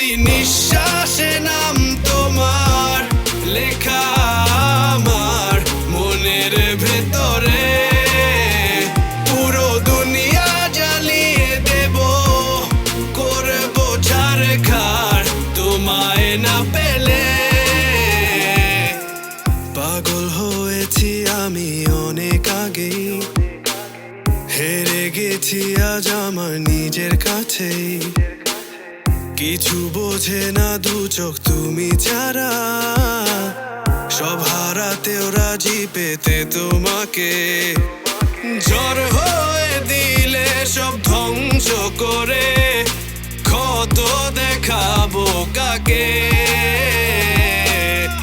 প্রতি নিঃশ্বাসে নাম তোমার লেখা আমার মনের ভেতরে। পুরো দুনিয়া জ্বালিয়ে দেব, করব ছারখার তোমায় না পেলে। পাগল হয়েছি আমি অনেক আগেই, হেরে গেছি আজ আমার নিজের কাছেই। কিছু বোঝে না দু চোখ তুমি ছাড়া, সব হারাতেও রাজি পেতে তোমাকে। ঝড় হয়ে দিলে সব ধ্বংস করে, ক্ষত দেখাবো কাকে।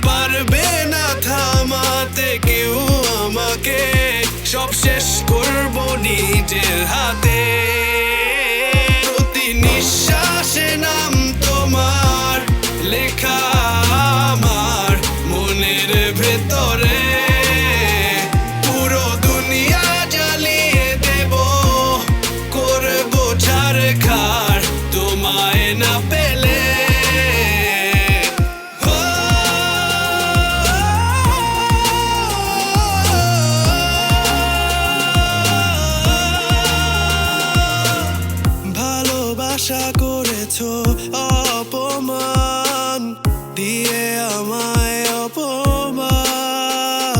পারবে না থামাতে কেউ আমাকে, সব শেষ করবো নিজের হাতে। প্রতি নিঃশ্বাসে নাম তোমার লেখা আমার মনের ভেতরে। পুরো দুনিয়া জ্বালিয়ে দেব, করবো ছারখার তোমায় না পেলে। আশা করেছো অপমান দিয়ে আমায়, অপমান।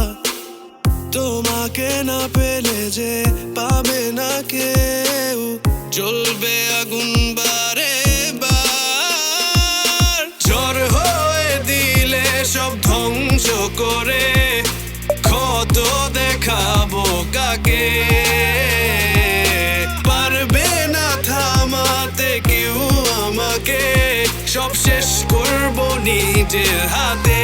তোমাকে না পেলে যে পাবে না কেউ, জ্বলবে আগুন বারে বার। ঝড় হয়ে দিলে সব ধ্বংস করে, ক্ষত দেখাবো কাকে। পারবে না থামাতে কেউ আমাকে, সব শেষ করবো নিজের হাতে।